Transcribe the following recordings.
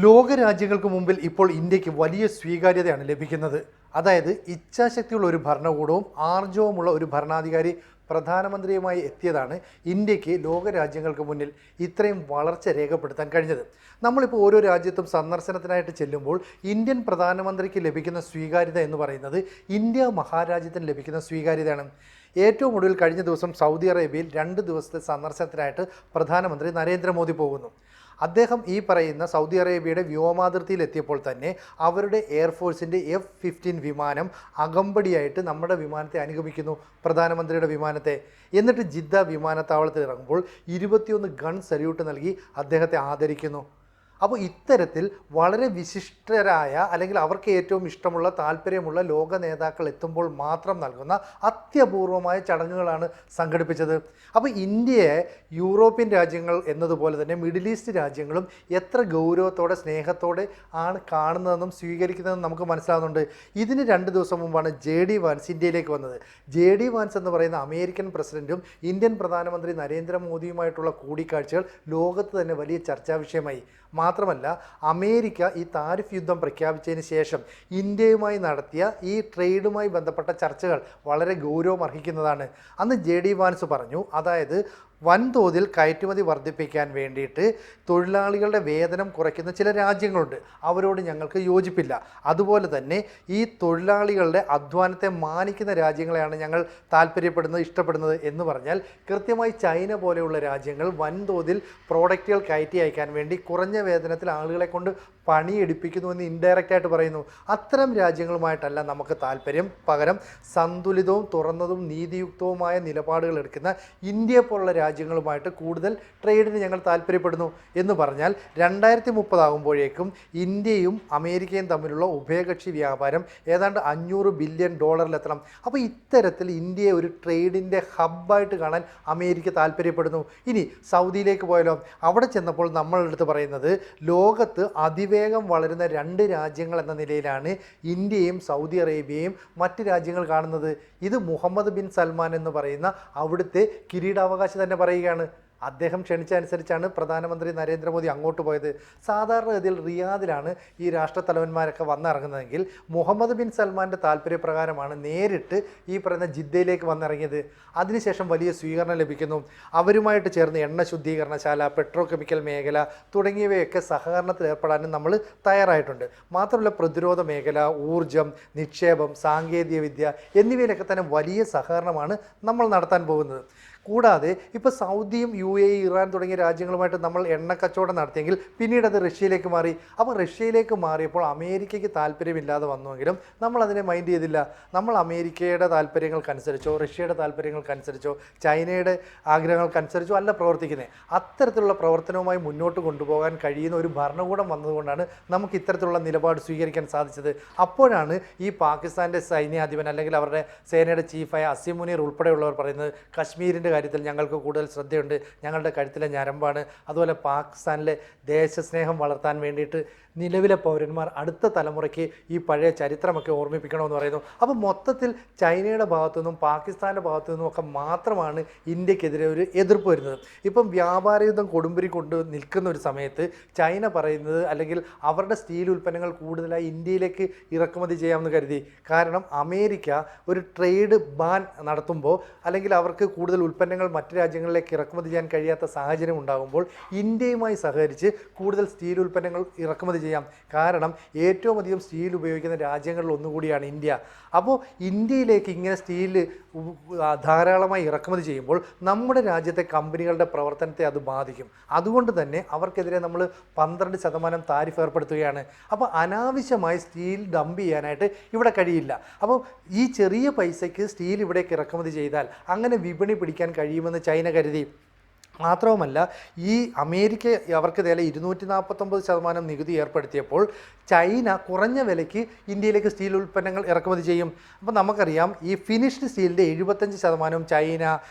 ലോകരാജ്യങ്ങൾക്ക് മുമ്പിൽ ഇപ്പോൾ ഇന്ത്യക്ക് വലിയ സ്വീകാര്യതയാണ് ലഭിക്കുന്നത്. അതായത് ഇച്ഛാശക്തിയുള്ള ഒരു ഭരണകൂടവും ആർജവമുള്ള ഒരു ഭരണാധികാരി പ്രധാനമന്ത്രിയുമായി എത്തിയതാണ് ഇന്ത്യക്ക് ലോകരാജ്യങ്ങൾക്ക് മുന്നിൽ ഇത്രയും വളർച്ച രേഖപ്പെടുത്താൻ കഴിഞ്ഞത്. നമ്മളിപ്പോൾ ഓരോ രാജ്യത്തും സന്ദർശനത്തിനായിട്ട് ചെല്ലുമ്പോൾ ഇന്ത്യൻ പ്രധാനമന്ത്രിക്ക് ലഭിക്കുന്ന സ്വീകാര്യത എന്ന് പറയുന്നത് ഇന്ത്യ മഹാരാജ്യത്തിന് ലഭിക്കുന്ന സ്വീകാര്യതയാണ്. ഏറ്റവും ഒടുവിൽ കഴിഞ്ഞ ദിവസം സൗദി അറേബ്യയിൽ 2 ദിവസത്തെ സന്ദർശനത്തിനായിട്ട് പ്രധാനമന്ത്രി നരേന്ദ്രമോദി പോകുന്നു. അദ്ദേഹം ഈ പറയുന്ന സൗദി അറേബ്യയുടെ വ്യോമാതിർത്തിയിൽ എത്തിയപ്പോൾ തന്നെ അവരുടെ എയർഫോഴ്സിൻ്റെ F-15 വിമാനം അകമ്പടിയായിട്ട് നമ്മുടെ വിമാനത്തെ അനുഗമിക്കുന്നു, പ്രധാനമന്ത്രിയുടെ വിമാനത്തെ. എന്നിട്ട് ജിദ്ദ വിമാനത്താവളത്തിൽ ഇറങ്ങുമ്പോൾ 21 ഗൺ സല്യൂട്ട് നൽകി അദ്ദേഹത്തെ ആദരിക്കുന്നു. അപ്പോൾ ഇത്തരത്തിൽ വളരെ വിശിഷ്ടരായ അല്ലെങ്കിൽ അവർക്ക് ഏറ്റവും ഇഷ്ടമുള്ള താല്പര്യമുള്ള ലോക നേതാക്കൾ എത്തുമ്പോൾ മാത്രം നൽകുന്ന അത്യപൂർവമായ ചടങ്ങുകളാണ് സംഘടിപ്പിച്ചത്. അപ്പോൾ ഇന്ത്യയെ യൂറോപ്യൻ രാജ്യങ്ങൾ എന്നതുപോലെ തന്നെ മിഡിൽ ഈസ്റ്റ് രാജ്യങ്ങളും എത്ര ഗൗരവത്തോടെ സ്നേഹത്തോടെ ആണ് കാണുന്നതെന്നും സ്വീകരിക്കുന്നതെന്നും നമുക്ക് മനസ്സിലാകുന്നുണ്ട്. ഇതിന് 2 ദിവസം മുമ്പാണ് JD വാൻസ് ഇന്ത്യയിലേക്ക് വന്നത്. JD വാൻസ് എന്ന് പറയുന്ന അമേരിക്കൻ പ്രസിഡന്റും ഇന്ത്യൻ പ്രധാനമന്ത്രി നരേന്ദ്രമോദിയുമായിട്ടുള്ള കൂടിക്കാഴ്ചകൾ ലോകത്ത് തന്നെ വലിയ ചർച്ചാ വിഷയമായി. മാത്രമല്ല, അമേരിക്ക ഈ താരിഫ് യുദ്ധം പ്രഖ്യാപിച്ചതിന് ശേഷം ഇന്ത്യയുമായി നടത്തിയ ഈ ട്രേഡുമായി ബന്ധപ്പെട്ട ചർച്ചകൾ വളരെ ഗൗരവം അർഹിക്കുന്നതാണ്. അന്ന് JD വാൻസ് പറഞ്ഞു, അതായത് വൻതോതിൽ കയറ്റുമതി വർദ്ധിപ്പിക്കാൻ വേണ്ടിയിട്ട് തൊഴിലാളികളുടെ വേതനം കുറയ്ക്കുന്ന ചില രാജ്യങ്ങളുണ്ട്, അവരോട് ഞങ്ങൾക്ക് യോജിപ്പില്ല. അതുപോലെ തന്നെ ഈ തൊഴിലാളികളുടെ അധ്വാനത്തെ മാനിക്കുന്ന രാജ്യങ്ങളെയാണ് ഞങ്ങൾ താല്പര്യപ്പെടുന്നത്, ഇഷ്ടപ്പെടുന്നത് എന്ന് പറഞ്ഞാൽ കൃത്യമായി ചൈന പോലെയുള്ള രാജ്യങ്ങൾ വൻതോതിൽ പ്രോഡക്റ്റുകൾ കയറ്റി അയക്കാൻ വേണ്ടി കുറഞ്ഞ വേതനത്തിൽ ആളുകളെ കൊണ്ട് പണിയെടുപ്പിക്കുന്നുവെന്ന് ഇൻഡയറക്റ്റായിട്ട് പറയുന്നു. അത്തരം രാജ്യങ്ങളുമായിട്ടല്ല നമുക്ക് താല്പര്യം. പകരം സന്തുലിതവും തുറന്നതും നീതിയുക്തവുമായ നിലപാടുകൾ എടുക്കുന്ന ഇന്ത്യയെ പോലുള്ള രാജ്യങ്ങളുമായിട്ട് കൂടുതൽ ട്രേഡിന് ഞങ്ങൾ താല്പര്യപ്പെടുന്നു എന്ന് പറഞ്ഞാൽ 2030 ആകുമ്പോഴേക്കും ഇന്ത്യയും അമേരിക്കയും തമ്മിലുള്ള ഉഭയകക്ഷി വ്യാപാരം ഏതാണ്ട് $500 ബില്യൺ എത്തണം. അപ്പോൾ ഇത്തരത്തിൽ ഇന്ത്യയെ ഒരു ട്രേഡിൻ്റെ ഹബ്ബായിട്ട് കാണാൻ അമേരിക്ക താല്പര്യപ്പെടുന്നു. ഇനി സൗദിയിലേക്ക് പോയാലോ? അവിടെ ചെന്നപ്പോൾ നമ്മളുടെ അടുത്ത് പറയുന്നത് ലോകത്ത് അതിവേഗം വളരുന്ന 2 രാജ്യങ്ങൾ എന്ന നിലയിലാണ് ഇന്ത്യയും സൗദി അറേബ്യയും മറ്റ് രാജ്യങ്ങൾ കാണുന്നത്. ഇത് മുഹമ്മദ് ബിൻ സൽമാൻ എന്ന് പറയുന്ന അവിടുത്തെ കിരീടാവകാശി തന്നെ പറയുകയാണ്. അദ്ദേഹം ക്ഷണിച്ചനുസരിച്ചാണ് പ്രധാനമന്ത്രി നരേന്ദ്രമോദി അങ്ങോട്ട് പോയത്. സാധാരണഗതിയിൽ റിയാദിലാണ് ഈ രാഷ്ട്രത്തലവന്മാരൊക്കെ വന്നിറങ്ങുന്നതെങ്കിൽ മുഹമ്മദ് ബിൻ സൽമാൻ്റെ താല്പര്യപ്രകാരമാണ് നേരിട്ട് ഈ പറയുന്ന ജിദ്ദയിലേക്ക് വന്നിറങ്ങിയത്. അതിനുശേഷം വലിയ സ്വീകരണം ലഭിക്കുന്നു. അവരുമായിട്ട് ചേർന്ന് എണ്ണ ശുദ്ധീകരണശാല, പെട്രോ കെമിക്കൽ മേഖല തുടങ്ങിയവയൊക്കെ സഹകരണത്തിൽ ഏർപ്പെടാനും നമ്മൾ തയ്യാറായിട്ടുണ്ട്. മാത്രമല്ല, പ്രതിരോധ മേഖല, ഊർജം, നിക്ഷേപം, സാങ്കേതികവിദ്യ എന്നിവയിലൊക്കെ തന്നെ വലിയ സഹകരണമാണ് നമ്മൾ നടത്താൻ പോകുന്നത്. കൂടാതെ ഇപ്പോൾ സൗദിയും UAE, ഇറാൻ തുടങ്ങിയ രാജ്യങ്ങളുമായിട്ട് നമ്മൾ എണ്ണ കച്ചവടം നടത്തിയെങ്കിൽ പിന്നീട് അത് റഷ്യയിലേക്ക് മാറി. അപ്പോൾ റഷ്യയിലേക്ക് മാറിയപ്പോൾ അമേരിക്കയ്ക്ക് താല്പര്യമില്ലാതെ വന്നുവെങ്കിലും നമ്മൾ അതിനെ മൈൻഡ് ചെയ്തില്ല. നമ്മൾ അമേരിക്കയുടെ താല്പര്യങ്ങൾക്കനുസരിച്ചോ റഷ്യയുടെ താല്പര്യങ്ങൾക്കനുസരിച്ചോ ചൈനയുടെ ആഗ്രഹങ്ങൾക്കനുസരിച്ചോ അല്ല പ്രവർത്തിക്കുന്നത്. അത്തരത്തിലുള്ള പ്രവർത്തനവുമായി മുന്നോട്ട് കൊണ്ടുപോകാൻ കഴിയുന്ന ഒരു ഭരണകൂടം വന്നതുകൊണ്ടാണ് നമുക്ക് ഇത്തരത്തിലുള്ള നിലപാട് സ്വീകരിക്കാൻ സാധിച്ചത്. അപ്പോഴാണ് ഈ പാകിസ്ഥാൻ്റെ സൈന്യാധിപൻ അല്ലെങ്കിൽ അവരുടെ സേനയുടെ ചീഫായ അസീം മുനീർ ഉൾപ്പെടെയുള്ളവർ പറയുന്നത്, കശ്മീരിൻ്റെ കാര്യത്തിൽ ഞങ്ങൾക്ക് കൂടുതൽ ശ്രദ്ധയുണ്ട്, ഞങ്ങളുടെ കഴുത്തിലെ ഞരമ്പാണ്. അതുപോലെ പാകിസ്ഥാനിലെ ദേശസ്നേഹം വളർത്താൻ വേണ്ടിയിട്ട് നിലവിലെ പൗരന്മാർ അടുത്ത തലമുറയ്ക്ക് ഈ പഴയ ചരിത്രമൊക്കെ ഓർമ്മിപ്പിക്കണമെന്ന് പറയുന്നു. അപ്പോൾ മൊത്തത്തിൽ ചൈനയുടെ ഭാഗത്തു നിന്നും പാകിസ്ഥാൻ്റെ ഭാഗത്തു നിന്നും ഒക്കെ മാത്രമാണ് ഇന്ത്യക്കെതിരെ ഒരു എതിർപ്പ് വരുന്നത്. ഇപ്പം വ്യാപാര യുദ്ധം കൊടുമ്പിരി കൊണ്ട് നിൽക്കുന്ന ഒരു സമയത്ത് ചൈന പറയുന്നത്, അല്ലെങ്കിൽ അവരുടെ സ്റ്റീൽ ഉൽപ്പന്നങ്ങൾ കൂടുതലായി ഇന്ത്യയിലേക്ക് ഇറക്കുമതി ചെയ്യാമെന്ന് കരുതി. കാരണം അമേരിക്ക ഒരു ട്രേഡ് ബാൻ നടത്തുമ്പോൾ അല്ലെങ്കിൽ അവർക്ക് കൂടുതൽ ഉൽപ്പന്നങ്ങൾ മറ്റ് രാജ്യങ്ങളിലേക്ക് ഇറക്കുമതി ചെയ്യാൻ കഴിയാത്ത സാഹചര്യം ഉണ്ടാകുമ്പോൾ ഇന്ത്യയുമായി സഹകരിച്ച് കൂടുതൽ സ്റ്റീൽ ഉൽപ്പന്നങ്ങൾ ഇറക്കുമതി ചെയ്യാം. കാരണം ഏറ്റവും അധികം സ്റ്റീൽ ഉപയോഗിക്കുന്ന രാജ്യങ്ങളിൽ ഒന്നുകൂടിയാണ് ഇന്ത്യ. അപ്പോൾ ഇന്ത്യയിലേക്ക് ഇങ്ങനെ സ്റ്റീൽ ധാരാളമായി ഇറക്കുമതി ചെയ്യുമ്പോൾ നമ്മുടെ രാജ്യത്തെ കമ്പനികളുടെ പ്രവർത്തനത്തെ അത് ബാധിക്കും. അതുകൊണ്ട് തന്നെ അവർക്കെതിരെ നമ്മൾ 12% താരിഫ് ഏർപ്പെടുത്തുകയാണ്. അപ്പോൾ അനാവശ്യമായി സ്റ്റീൽ ഡംപ് ചെയ്യാനായിട്ട് ഇവിടെ കഴിയില്ല. അപ്പോൾ ഈ ചെറിയ പൈസയ്ക്ക് സ്റ്റീൽ ഇവിടേക്ക് ഇറക്കുമതി ചെയ്താൽ അങ്ങനെ വിപണി പിടിക്കാൻ കഴിയുമെന്ന് ചൈന കരുതി. മാത്രവുമല്ല, ഈ അമേരിക്ക അവർക്ക് നേരെ 249% നികുതി ഏർപ്പെടുത്തിയപ്പോൾ ചൈന കുറഞ്ഞ വിലയ്ക്ക് ഇന്ത്യയിലേക്ക് സ്റ്റീൽ ഉൽപ്പന്നങ്ങൾ ഇറക്കുമതി ചെയ്യും. അപ്പോൾ നമുക്കറിയാം, ഈ ഫിനിഷ്ഡ് സ്റ്റീലിൻ്റെ 75% ചൈന,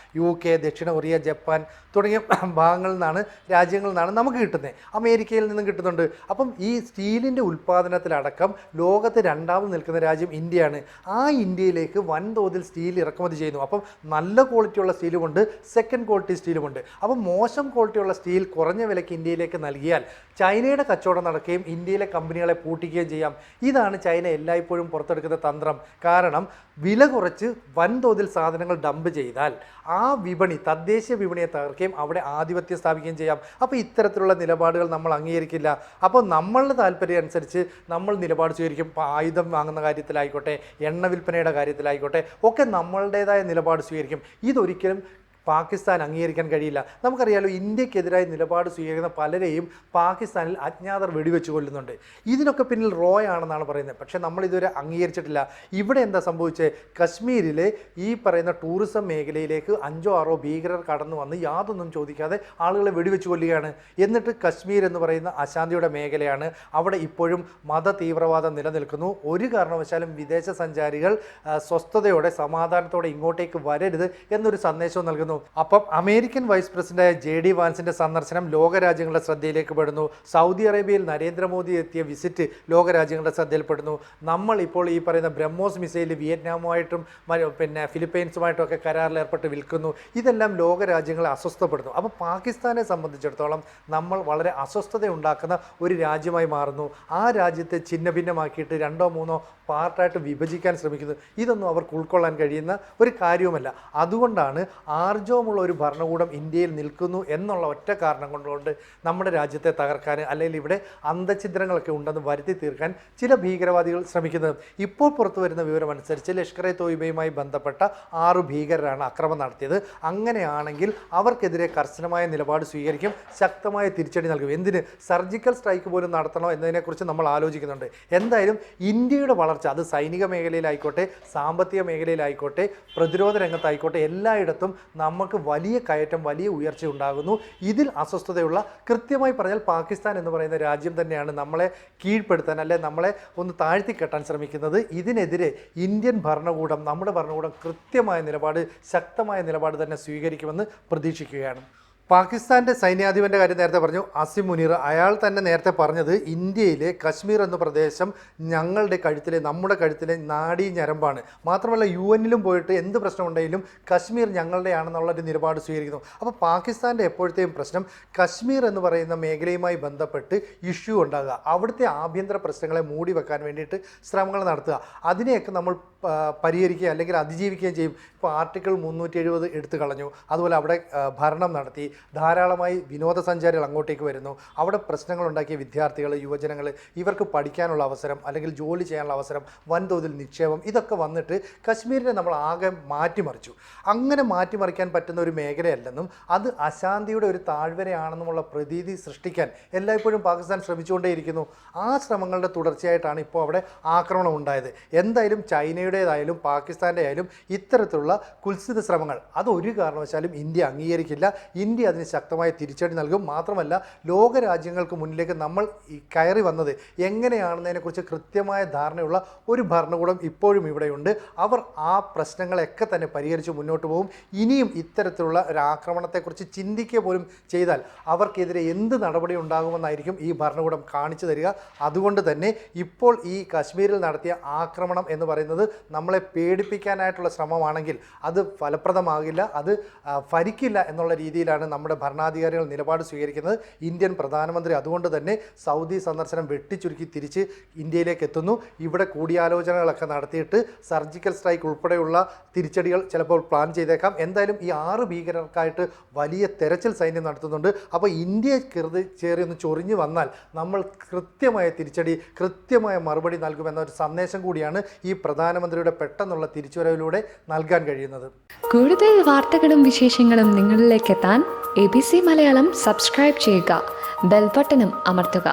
UK, ദക്ഷിണ കൊറിയ, ജപ്പാൻ തുടങ്ങിയ രാജ്യങ്ങളിൽ നിന്നാണ് നമുക്ക് കിട്ടുന്നത്. അമേരിക്കയിൽ നിന്നും കിട്ടുന്നുണ്ട്. അപ്പം ഈ സ്റ്റീലിൻ്റെ ഉൽപ്പാദനത്തിലടക്കം ലോകത്ത് 2ാമത് നിൽക്കുന്ന രാജ്യം ഇന്ത്യയാണ്. ആ ഇന്ത്യയിലേക്ക് വൻതോതിൽ സ്റ്റീൽ ഇറക്കുമതി ചെയ്യുന്നു. അപ്പം നല്ല ക്വാളിറ്റിയുള്ള സ്റ്റീലുമുണ്ട്, സെക്കൻഡ് ക്വാളിറ്റി സ്റ്റീലുമുണ്ട്. അപ്പം അപ്പം മോശം ക്വാളിറ്റിയുള്ള സ്റ്റീൽ കുറഞ്ഞ വിലയ്ക്ക് ഇന്ത്യയിലേക്ക് നൽകിയാൽ ചൈനയുടെ കച്ചവടം നടക്കുകയും ഇന്ത്യയിലെ കമ്പനികളെ പൂട്ടിക്കുകയും ചെയ്യാം. ഇതാണ് ചൈന എല്ലായ്പ്പോഴും പുറത്തെടുക്കുന്ന തന്ത്രം. കാരണം വില കുറച്ച് വൻതോതിൽ സാധനങ്ങൾ ഡംപ് ചെയ്താൽ ആ വിപണി, തദ്ദേശീയ വിപണിയെ തകർക്കുകയും അവിടെ ആധിപത്യം സ്ഥാപിക്കുകയും ചെയ്യാം. അപ്പോൾ ഇത്തരത്തിലുള്ള നിലപാടുകൾ നമ്മൾ അംഗീകരിക്കില്ല. അപ്പോൾ നമ്മളുടെ താല്പര്യം അനുസരിച്ച് നമ്മൾ നിലപാട് സ്വീകരിക്കും. ഇപ്പോൾ ആയുധം വാങ്ങുന്ന കാര്യത്തിലായിക്കോട്ടെ, എണ്ണ വിൽപ്പനയുടെ കാര്യത്തിലായിക്കോട്ടെ, ഒക്കെ നമ്മളുടേതായ നിലപാട് സ്വീകരിക്കും. ഇതൊരിക്കലും പാകിസ്ഥാൻ അംഗീകരിക്കാൻ കഴിയില്ല. നമുക്കറിയാലോ, ഇന്ത്യക്കെതിരായി നിലപാട് സ്വീകരിക്കുന്ന പലരെയും പാകിസ്ഥാനിൽ അജ്ഞാതർ വെടിവെച്ച് കൊല്ലുന്നുണ്ട്. ഇതിനൊക്കെ പിന്നിൽ റോയ് ആണെന്നാണ് പറയുന്നത്. പക്ഷേ നമ്മളിതുവരെ അംഗീകരിച്ചിട്ടില്ല. ഇവിടെ എന്താ സംഭവിച്ചത്? കശ്മീരിലെ ഈ പറയുന്ന ടൂറിസം മേഖലയിലേക്ക് 5-6 ഭീകരർ കടന്നു വന്ന് യാതൊന്നും ചോദിക്കാതെ ആളുകളെ വെടിവെച്ച് കൊല്ലുകയാണ്. എന്നിട്ട് കശ്മീർ എന്ന് പറയുന്ന അശാന്തിയുടെ മേഖലയാണ്. അവിടെ ഇപ്പോഴും മത തീവ്രവാദം നിലനിൽക്കുന്നു. ഒരു കാരണവശാലും വിദേശ സഞ്ചാരികൾ സ്വസ്ഥതയോടെ സമാധാനത്തോടെ ഇങ്ങോട്ടേക്ക് വരരുത് എന്നൊരു സന്ദേശവും നൽകുന്നു. അപ്പം അമേരിക്കൻ വൈസ് പ്രസിഡന്റായ JD വാൻസിന്റെ സന്ദർശനം ലോകരാജ്യങ്ങളുടെ ശ്രദ്ധയിലേക്ക് പെടുന്നു. സൗദി അറേബ്യയിൽ നരേന്ദ്രമോദി എത്തിയ വിസിറ്റ് ലോകരാജ്യങ്ങളുടെ ശ്രദ്ധയിൽപ്പെടുന്നു. നമ്മൾ ഇപ്പോൾ ഈ പറയുന്ന ബ്രഹ്മോസ് മിസൈൽ വിയറ്റ്നാമുമായിട്ടും ഫിലിപ്പൈൻസുമായിട്ടും ഒക്കെ കരാറിൽ ഏർപ്പെട്ട് വിൽക്കുന്നു. ഇതെല്ലാം ലോകരാജ്യങ്ങളെ അസ്വസ്ഥപ്പെടുന്നു. അപ്പോൾ പാകിസ്ഥാനെ സംബന്ധിച്ചിടത്തോളം നമ്മൾ വളരെ അസ്വസ്ഥത ഉണ്ടാക്കുന്ന ഒരു രാജ്യമായി മാറുന്നു. ആ രാജ്യത്തെ ഛിന്ന ഭിന്നമാക്കിയിട്ട് 2-3 പാർട്ടായിട്ട് വിഭജിക്കാൻ ശ്രമിക്കുന്നു. ഇതൊന്നും അവർക്ക് ഉൾക്കൊള്ളാൻ കഴിയുന്ന ഒരു കാര്യവുമല്ല. അതുകൊണ്ടാണ് ആർജവമുള്ള ഒരു ഭരണകൂടം ഇന്ത്യയിൽ നിൽക്കുന്നു എന്നുള്ള ഒറ്റ കാരണം കൊണ്ടുകൊണ്ട് നമ്മുടെ രാജ്യത്തെ തകർക്കാൻ, അല്ലെങ്കിൽ ഇവിടെ അന്തഛിദ്രങ്ങളൊക്കെ ഉണ്ടെന്ന് വരുത്തി തീർക്കാൻ ചില ഭീകരവാദികൾ ശ്രമിക്കുന്നത്. ഇപ്പോൾ പുറത്തു വരുന്ന വിവരം അനുസരിച്ച് ലഷ്കർ-ഇ തോയ്ബയുമായി ബന്ധപ്പെട്ട 6 ഭീകരരാണ് ആക്രമണം നടത്തിയത്. അങ്ങനെയാണെങ്കിൽ അവർക്കെതിരെ കർശനമായ നിലപാട് സ്വീകരിക്കും, ശക്തമായ തിരിച്ചടി നൽകും. എന്തിന്? സർജിക്കൽ സ്ട്രൈക്ക് പോലും നടത്തണോ എന്നതിനെക്കുറിച്ച് നമ്മൾ ആലോചിക്കുന്നുണ്ട്. എന്തായാലും ഇന്ത്യയുടെ വളർച്ച, അത് സൈനിക മേഖലയിലായിക്കോട്ടെ, സാമ്പത്തിക മേഖലയിലായിക്കോട്ടെ, പ്രതിരോധ രംഗത്തായിക്കോട്ടെ, എല്ലായിടത്തും നമുക്ക് വലിയ കയറ്റം, വലിയ ഉയർച്ച ഉണ്ടാകുന്നു. ഇതിൽ അസ്വസ്ഥതയുള്ള, കൃത്യമായി പറഞ്ഞാൽ പാകിസ്ഥാൻ എന്ന് പറയുന്ന രാജ്യം തന്നെയാണ് നമ്മളെ കീഴ്പ്പെടുത്താൻ, അല്ലെ നമ്മളെ ഒന്ന് താഴ്ത്തിക്കെട്ടാൻ ശ്രമിക്കുന്നത്. ഇതിനെതിരെ ഇന്ത്യൻ ഭരണകൂടം, നമ്മുടെ ഭരണകൂടം കൃത്യമായ നിലപാട്, ശക്തമായ നിലപാട് തന്നെ സ്വീകരിക്കുമെന്ന് പ്രതീക്ഷിക്കുകയാണ്. പാകിസ്ഥാൻ്റെ സൈന്യാധിപൻ്റെ കാര്യം നേരത്തെ പറഞ്ഞു, അസിം മുനീർ. അയാൾ തന്നെ നേരത്തെ പറഞ്ഞത് ഇന്ത്യയിലെ കശ്മീർ എന്ന പ്രദേശം നമ്മുടെ കഴുത്തിലെ നാഡീ ഞരമ്പാണ്. മാത്രമല്ല UN-ലും പോയിട്ട് എന്ത് പ്രശ്നമുണ്ടെങ്കിലും കശ്മീർ ഞങ്ങളുടെയാണെന്നുള്ളൊരു നിലപാട് സ്വീകരിക്കുന്നു. അപ്പോൾ പാകിസ്ഥാൻ്റെ എപ്പോഴത്തെയും പ്രശ്നം കശ്മീർ എന്ന് പറയുന്ന മേഖലയുമായി ബന്ധപ്പെട്ട് ഇഷ്യൂ ഉണ്ടാകുക, അവിടുത്തെ ആഭ്യന്തര പ്രശ്നങ്ങളെ മൂടി വെക്കാൻ വേണ്ടിയിട്ട് ശ്രമങ്ങൾ നടത്തുക. അതിനെയൊക്കെ നമ്മൾ പരിഹരിക്കുക അല്ലെങ്കിൽ അതിജീവിക്കുകയും ചെയ്യും. ഇപ്പോൾ ആർട്ടിക്കിൾ 370 എടുത്തു കളഞ്ഞു. അതുപോലെ അവിടെ ഭരണം നടത്തി, ധാരാളമായി വിനോദസഞ്ചാരികൾ അങ്ങോട്ടേക്ക് വരുന്നു. അവിടെ പ്രശ്നങ്ങളുണ്ടാക്കിയ വിദ്യാർത്ഥികൾ, യുവജനങ്ങൾ, ഇവർക്ക് പഠിക്കാനുള്ള അവസരം അല്ലെങ്കിൽ ജോലി ചെയ്യാനുള്ള അവസരം, വൻതോതിൽ നിക്ഷേപം, ഇതൊക്കെ വന്നിട്ട് കശ്മീരിനെ നമ്മൾ ആകെ മാറ്റിമറിച്ചു. അങ്ങനെ മാറ്റിമറിക്കാൻ പറ്റുന്ന ഒരു മേഖലയല്ലെന്നും അത് അശാന്തിയുടെ ഒരു താഴ്വരയാണെന്നുമുള്ള പ്രതീതി സൃഷ്ടിക്കാൻ എല്ലായ്പ്പോഴും പാകിസ്ഥാൻ ശ്രമിച്ചുകൊണ്ടേയിരിക്കുന്നു. ആ ശ്രമങ്ങളുടെ തുടർച്ചയായിട്ടാണ് ഇപ്പോൾ അവിടെ ആക്രമണം ഉണ്ടായത്. എന്തായാലും ചൈനയുടേതായാലും പാകിസ്ഥാൻ്റെ ആയാലും ഇത്തരത്തിലുള്ള കുൽസിത ശ്രമങ്ങൾ അത് ഒരു കാരണവശാലും ഇന്ത്യ അംഗീകരിക്കില്ല. ഇന്ത്യ അതിന് ശക്തമായ തിരിച്ചടി നൽകും. മാത്രമല്ല, ലോകരാജ്യങ്ങൾക്ക് മുന്നിലേക്ക് നമ്മൾ കയറി വന്നത് എങ്ങനെയാണെന്നതിനെക്കുറിച്ച് കൃത്യമായ ധാരണയുള്ള ഒരു ഭരണകൂടം ഇപ്പോഴും ഇവിടെയുണ്ട്. അവർ ആ പ്രശ്നങ്ങളെയൊക്കെ തന്നെ പരിഹരിച്ച് മുന്നോട്ട് പോകും. ഇനിയും ഇത്തരത്തിലുള്ള ഒരു ആക്രമണത്തെക്കുറിച്ച് ചിന്തിക്കുക പോലും ചെയ്താൽ അവർക്കെതിരെ എന്ത് നടപടി ഉണ്ടാകുമെന്നായിരിക്കും ഈ ഭരണകൂടം കാണിച്ചു തരിക. അതുകൊണ്ട് തന്നെ ഇപ്പോൾ ഈ കശ്മീരിൽ നടത്തിയ ആക്രമണം എന്ന് പറയുന്നത് നമ്മളെ പേടിപ്പിക്കാനായിട്ടുള്ള ശ്രമമാണെങ്കിൽ അത് ഫലപ്രദമാകില്ല, അത് ഫലിക്കില്ല എന്നുള്ള രീതിയിലാണ് നമ്മുടെ ഭരണാധികാരികൾ നിലപാട് സ്വീകരിക്കുന്നത്. ഇന്ത്യൻ പ്രധാനമന്ത്രി അതുകൊണ്ട് തന്നെ സൗദി സന്ദർശനം വെട്ടിച്ചുരുക്കി തിരിച്ച് ഇന്ത്യയിലേക്ക് എത്തുന്നു. ഇവിടെ കൂടിയാലോചനകളൊക്കെ നടത്തിയിട്ട് സർജിക്കൽ സ്ട്രൈക്ക് ഉൾപ്പെടെയുള്ള തിരിച്ചടികൾ ചിലപ്പോൾ പ്ലാൻ ചെയ്തേക്കാം. എന്തായാലും ഈ 6 ഭീകരർക്കായിട്ട് വലിയ തെരച്ചിൽ സൈന്യം നടത്തുന്നുണ്ട്. അപ്പോൾ ഇന്ത്യ ചേറി ഒന്ന് ചൊറിഞ്ഞു വന്നാൽ നമ്മൾ കൃത്യമായ തിരിച്ചടി, കൃത്യമായ മറുപടി നൽകുമെന്നൊരു സന്ദേശം കൂടിയാണ് ഈ പ്രധാനമന്ത്രിയുടെ പെട്ടെന്നുള്ള തിരിച്ചുവരവിലൂടെ നൽകാൻ കഴിയുന്നത്. കൂടുതൽ വാർത്തകളും വിശേഷങ്ങളും നിങ്ങളിലേക്ക് എത്താൻ ABC മലയാളം സബ്സ്ക്രൈബ് ചെയ്യുക, ബെൽ ബട്ടണും അമർത്തുക.